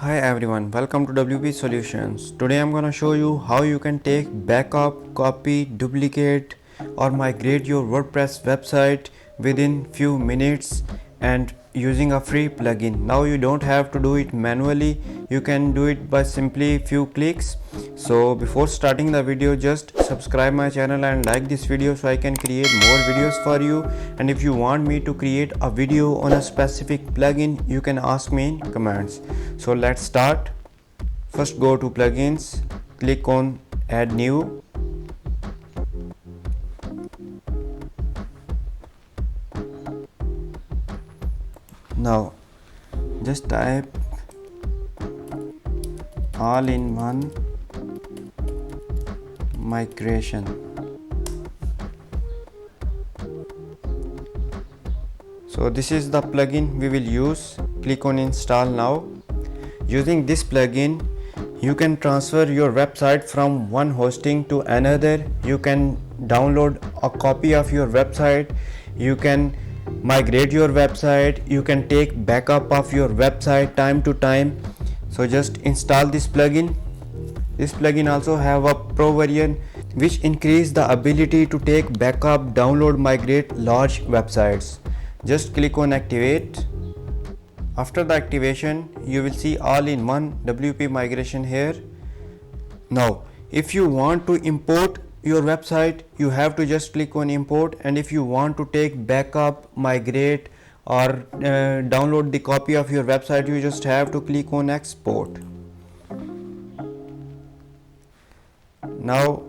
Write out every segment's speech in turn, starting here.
Hi everyone, welcome to WP Solutions. Today I'm gonna show you how you can take backup, copy, duplicate or migrate your WordPress website within few minutes and using a free plugin. Now you don't have to do it manually, you can do it by simply few clicks. So before starting the video, just subscribe my channel and like this video so I can create more videos for you. And if you want me to create a video on a specific plugin, you can ask me in comments. So let's start. First go to plugins, click on add new. Now just type all-in-one migration. So this is the plugin we will use. Click on install now. Using this plugin, you can transfer your website from one hosting to another. You can download a copy of your website. You can migrate your website. You can take backup of your website time to time. So just install this plugin. This plugin also have a pro version which increase the ability to take backup, download, migrate large websites. Just click on activate. After the activation, you will see all-in-one WP migration here. Now if you want to import your website, you have to just click on import, and if you want to take backup, migrate or download the copy of your website, you just have to click on export. Now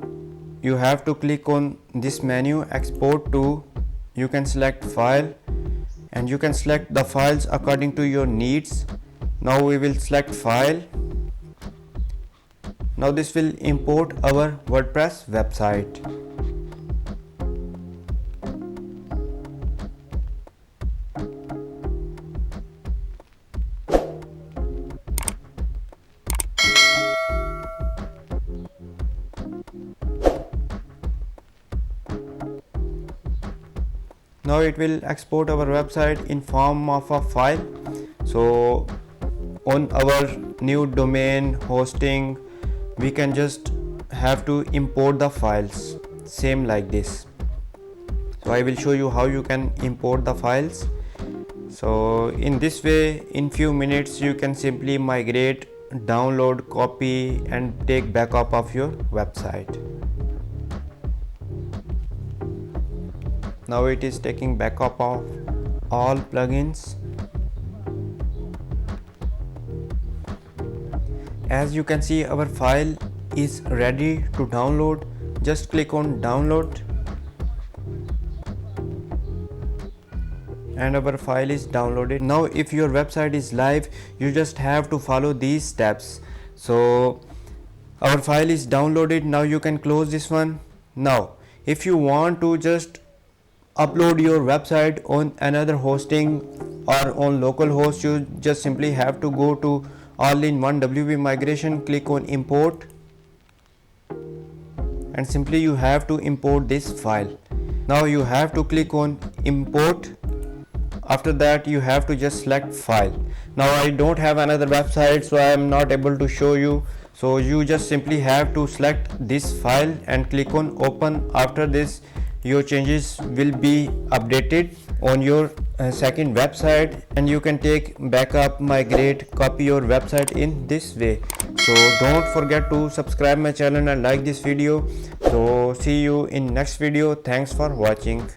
you have to click on this menu export to. You can select file and you can select the files according to your needs. Now we will select file. Now this will import our WordPress website. Now it will export our website in form of a file. So on our new domain hosting, we can just have to import the files same like this. So I will show you how you can import the files. So in this way, in few minutes you can simply migrate, download, copy and take backup of your website. Now it is taking backup of all plugins. As you can see, our file is ready to download. Just click on download and our file is downloaded. Now if your website is live, you just have to follow these steps. So our file is downloaded. Now you can close this one. Now if you want to just upload your website on another hosting or on localhost, you just simply have to go to all-in-one WP migration, click on import and simply you have to import this file. Now you have to click on import. After that you have to just select file. Now I don't have another website, so I am not able to show you. So you just simply have to select this file and click on open. After this, your changes will be updated on your second website and you can take backup, migrate, copy your website in this way. So don't forget to subscribe my channel and like this video. So see you in next video. Thanks for watching.